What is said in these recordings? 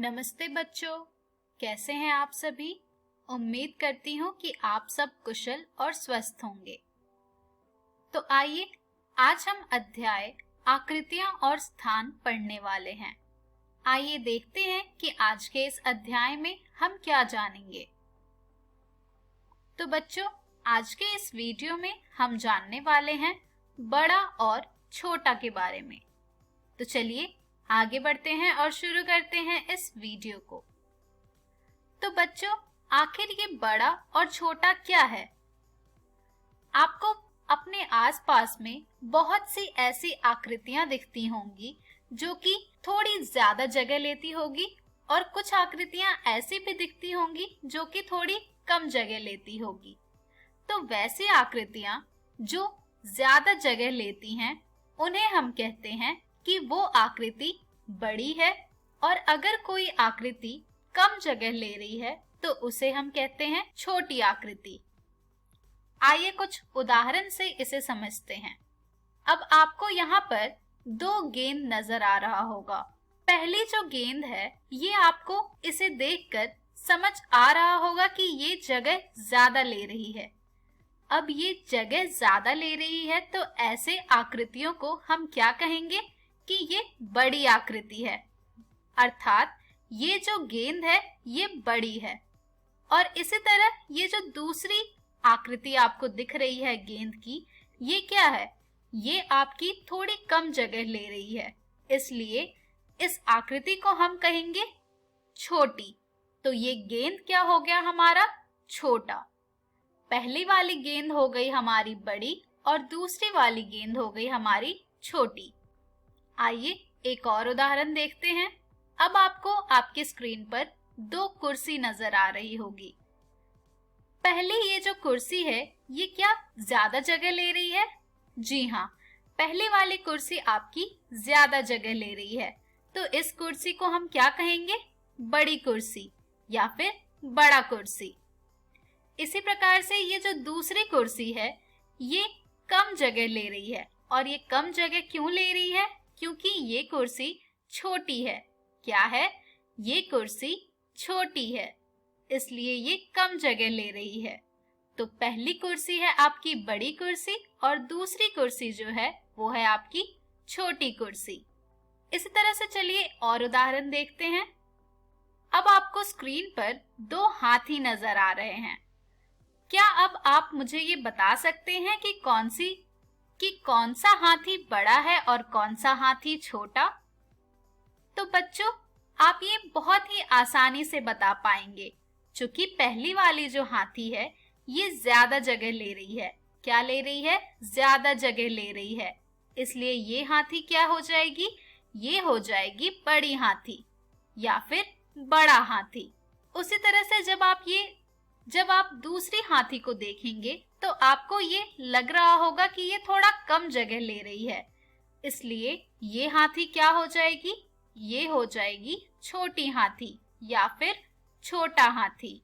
नमस्ते बच्चों, कैसे हैं आप सभी। उम्मीद करती हूँ कि आप सब कुशल और स्वस्थ होंगे। तो आइए आज हम अध्याय आकृतियां और स्थान पढ़ने वाले हैं। आइए देखते हैं कि आज के इस अध्याय में हम क्या जानेंगे। तो बच्चों, आज के इस वीडियो में हम जानने वाले हैं बड़ा और छोटा के बारे में। तो चलिए आगे बढ़ते हैं और शुरू करते हैं इस वीडियो को। तो बच्चों, आखिर ये बड़ा और छोटा क्या है? आपको अपने आसपास में बहुत सी ऐसी आकृतियां दिखती होंगी जो कि थोड़ी ज्यादा जगह लेती होगी और कुछ आकृतियां ऐसी भी दिखती होंगी जो कि थोड़ी कम जगह लेती होगी। तो वैसी आकृतियां जो ज्यादा जगह लेती हैं उन्हें हम कहते हैं कि वो आकृति बड़ी है, और अगर कोई आकृति कम जगह ले रही है तो उसे हम कहते हैं छोटी आकृति। आइए कुछ उदाहरण से इसे समझते हैं। अब आपको यहाँ पर दो गेंद नजर आ रहा होगा। पहली जो गेंद है ये आपको इसे देखकर समझ आ रहा होगा कि ये जगह ज्यादा ले रही है। अब ये जगह ज्यादा ले रही है तो ऐसे आकृतियों को हम क्या कहेंगे कि ये बड़ी आकृति है, अर्थात ये जो गेंद है ये बड़ी है। और इसी तरह ये जो दूसरी आकृति आपको दिख रही है गेंद की, ये क्या है? ये आपकी थोड़ी कम जगह ले रही है, इसलिए इस आकृति को हम कहेंगे छोटी। तो ये गेंद क्या हो गया हमारा? छोटा। पहली वाली गेंद हो गई हमारी बड़ी और दूसरी वाली गेंद हो गई हमारी छोटी। आइए एक और उदाहरण देखते हैं। अब आपको आपकी स्क्रीन पर दो कुर्सी नजर आ रही होगी। पहले ये जो कुर्सी है ये क्या ज्यादा जगह ले रही है? जी हाँ, पहले वाली कुर्सी आपकी ज्यादा जगह ले रही है, तो इस कुर्सी को हम क्या कहेंगे? बड़ी कुर्सी या फिर बड़ा कुर्सी। इसी प्रकार से ये जो दूसरी कुर्सी है ये कम जगह ले रही है, और ये कम जगह क्यों ले रही है? क्योंकि ये कुर्सी छोटी है। क्या है? ये कुर्सी छोटी है, इसलिए ये कम जगह ले रही है। तो पहली कुर्सी है आपकी बड़ी कुर्सी और दूसरी कुर्सी जो है वो है आपकी छोटी कुर्सी। इसी तरह से चलिए और उदाहरण देखते हैं। अब आपको स्क्रीन पर दो हाथी नजर आ रहे हैं। क्या अब आप मुझे ये बता सकते हैं कि कौन सा हाथी बड़ा है और कौन सा हाथी छोटा? तो बच्चों, आप ये बहुत ही आसानी से बता पाएंगे, क्योंकि पहली वाली जो हाथी है ये ज्यादा जगह ले रही है। क्या ले रही है? ज्यादा जगह ले रही है, इसलिए ये हाथी क्या हो जाएगी? ये हो जाएगी बड़ी हाथी या फिर बड़ा हाथी। उसी तरह से जब आप दूसरी हाथी को देखेंगे तो आपको ये लग रहा होगा कि ये थोड़ा कम जगह ले रही है, इसलिए ये हाथी क्या हो जाएगी? ये हो जाएगी छोटी हाथी या फिर छोटा हाथी।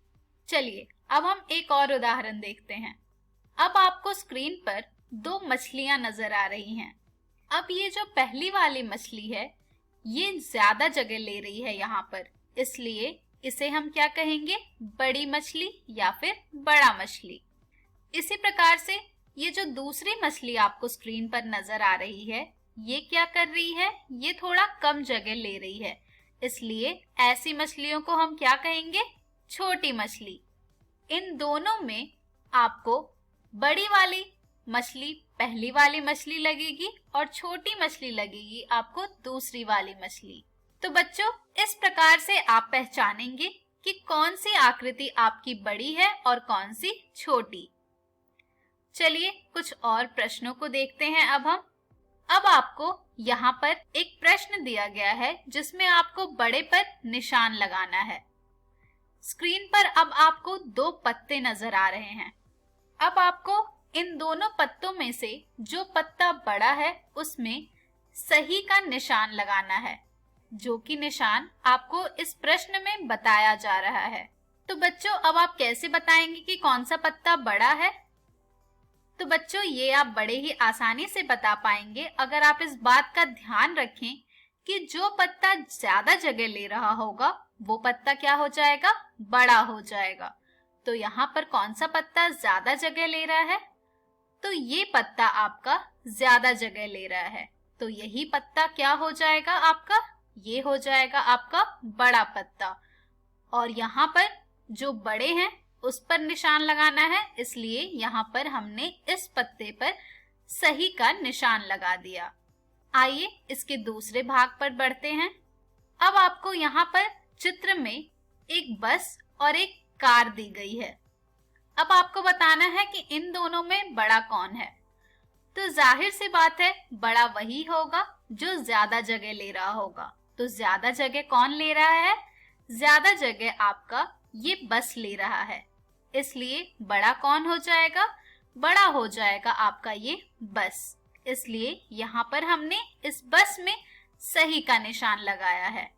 चलिए अब हम एक और उदाहरण देखते हैं। अब आपको स्क्रीन पर दो मछलियां नजर आ रही हैं। अब ये जो पहली वाली मछली है ये ज्यादा जगह ले रही है यहाँ पर, इसलिए इसे हम क्या कहेंगे? बड़ी मछली या फिर बड़ा मछली। इसी प्रकार से ये जो दूसरी मछली आपको स्क्रीन पर नजर आ रही है ये क्या कर रही है? ये थोड़ा कम जगह ले रही है, इसलिए ऐसी मछलियों को हम क्या कहेंगे? छोटी मछली। इन दोनों में आपको बड़ी वाली मछली पहली वाली मछली लगेगी और छोटी मछली लगेगी आपको दूसरी वाली मछली। तो बच्चों, इस प्रकार से आप पहचानेंगे कि कौन सी आकृति आपकी बड़ी है और कौन सी छोटी। चलिए कुछ और प्रश्नों को देखते हैं अब आपको यहाँ पर एक प्रश्न दिया गया है जिसमें आपको बड़े पर निशान लगाना है। स्क्रीन पर अब आपको दो पत्ते नजर आ रहे हैं। अब आपको इन दोनों पत्तों में से जो पत्ता बड़ा है उसमें सही का निशान लगाना है, जो कि निशान आपको इस प्रश्न में बताया जा रहा है। तो बच्चों, अब आप कैसे बताएंगे कि कौन सा पत्ता बड़ा है? तो बच्चों, ये आप बड़े ही आसानी से बता पाएंगे अगर आप इस बात का ध्यान रखें कि जो पत्ता ज्यादा जगह ले रहा होगा वो पत्ता क्या हो जाएगा? बड़ा हो जाएगा। तो यहाँ पर कौन सा पत्ता ज्यादा जगह ले रहा है? तो ये पत्ता आपका ज्यादा जगह ले रहा है। तो यही पत्ता क्या हो जाएगा आपका? ये हो जाएगा आपका बड़ा पत्ता। और यहाँ पर जो बड़े हैं उस पर निशान लगाना है, इसलिए यहाँ पर हमने इस पत्ते पर सही का निशान लगा दिया। आइए इसके दूसरे भाग पर बढ़ते हैं। अब आपको यहाँ पर चित्र में एक बस और एक कार दी गई है। अब आपको बताना है कि इन दोनों में बड़ा कौन है। तो जाहिर सी बात है, बड़ा वही होगा जो ज्यादा जगह ले रहा होगा। तो ज्यादा जगह कौन ले रहा है? ज्यादा जगह आपका ये बस ले रहा है, इसलिए बड़ा कौन हो जाएगा? बड़ा हो जाएगा आपका ये बस। इसलिए यहाँ पर हमने इस बस में सही का निशान लगाया है।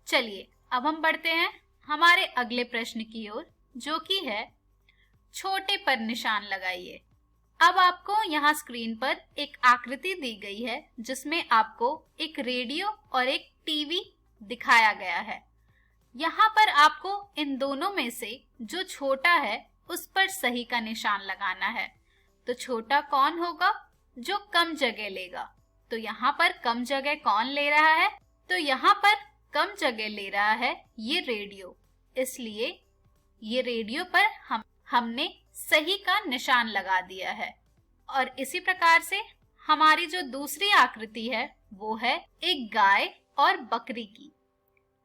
चलिए अब हम बढ़ते हैं हमारे अगले प्रश्न की ओर, जो कि है छोटे पर निशान लगाइए। अब आपको यहाँ स्क्रीन पर एक आकृति दी गई है जिसमें आपको एक रेडियो और एक टीवी दिखाया गया है। यहाँ पर आपको इन दोनों में से जो छोटा है उस पर सही का निशान लगाना है। तो छोटा कौन होगा? जो कम जगह लेगा। तो यहाँ पर कम जगह कौन ले रहा है? तो यहाँ पर कम जगह ले रहा है ये रेडियो, इसलिए ये रेडियो पर हमने सही का निशान लगा दिया है। और इसी प्रकार से हमारी जो दूसरी आकृति है वो है एक गाय और बकरी की।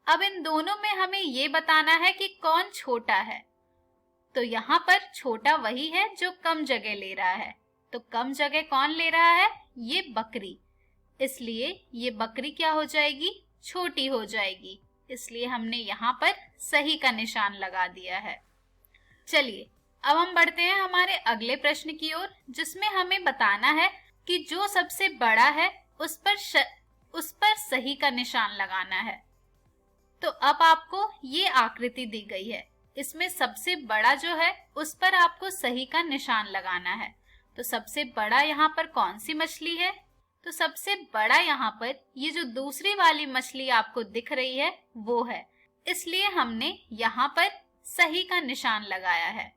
अब इन दोनों में हमें ये बताना है कि कौन छोटा है। तो यहाँ पर छोटा वही है जो कम जगह ले रहा है। तो कम जगह कौन ले रहा है? ये बकरी, इसलिए ये बकरी क्या हो जाएगी? छोटी हो जाएगी। इसलिए हमने यहाँ पर सही का निशान लगा दिया है। चलिए अब हम बढ़ते हैं हमारे अगले प्रश्न की ओर, जिसमें हमें बताना है कि जो सबसे बड़ा है उस पर सही का निशान लगाना है। तो अब आपको ये आकृति दी गई है, इसमें सबसे बड़ा जो है उस पर आपको सही का निशान लगाना है। तो सबसे बड़ा यहाँ पर कौन सी मछली है? तो सबसे बड़ा यहाँ पर ये जो दूसरी वाली मछली आपको दिख रही है वो है, इसलिए हमने यहाँ पर सही का निशान लगाया है।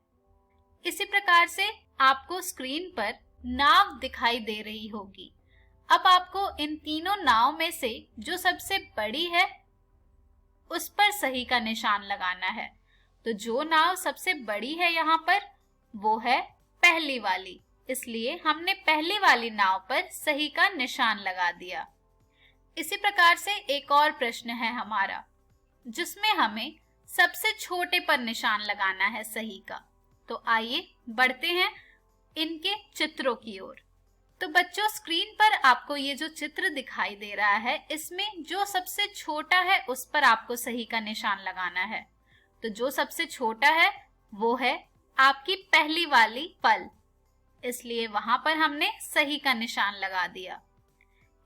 इसी प्रकार से आपको स्क्रीन पर नाव दिखाई दे रही होगी। अब आपको इन तीनों नाव में से जो सबसे बड़ी है उस पर सही का निशान लगाना है। तो जो नाव सबसे बड़ी है यहाँ पर वो है पहली वाली, इसलिए हमने पहली वाली नाव पर सही का निशान लगा दिया। इसी प्रकार से एक और प्रश्न है हमारा, जिसमें हमें सबसे छोटे पर निशान लगाना है सही का। तो आइए बढ़ते हैं इनके चित्रों की ओर। तो बच्चों, स्क्रीन पर आपको ये जो चित्र दिखाई दे रहा है, इसमें जो सबसे छोटा है उस पर आपको सही का निशान लगाना है। तो जो सबसे छोटा है वो है आपकी पहली वाली फल, इसलिए वहां पर हमने सही का निशान लगा दिया।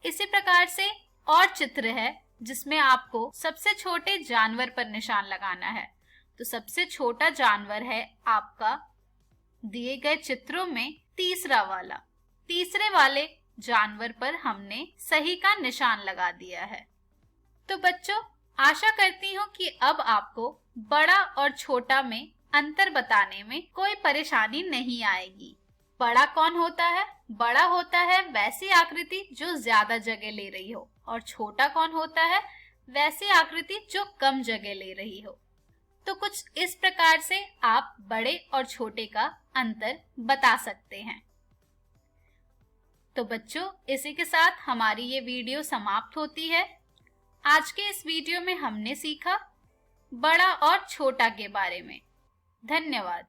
इसी प्रकार से और चित्र है जिसमें आपको सबसे छोटे जानवर पर निशान लगाना है। तो सबसे छोटा जानवर है आपका दिए गए चित्रों में तीसरा वाला। तीसरे वाले जानवर पर हमने सही का निशान लगा दिया है। तो बच्चों, आशा करती हूँ कि अब आपको बड़ा और छोटा में अंतर बताने में कोई परेशानी नहीं आएगी। बड़ा कौन होता है? बड़ा होता है वैसी आकृति जो ज्यादा जगह ले रही हो, और छोटा कौन होता है? वैसी आकृति जो कम जगह ले रही हो। तो कुछ इस प्रकार से आप बड़े और छोटे का अंतर बता सकते हैं। तो बच्चों, इसी के साथ हमारी ये वीडियो समाप्त होती है। आज के इस वीडियो में हमने सीखा बड़ा और छोटा के बारे में। धन्यवाद।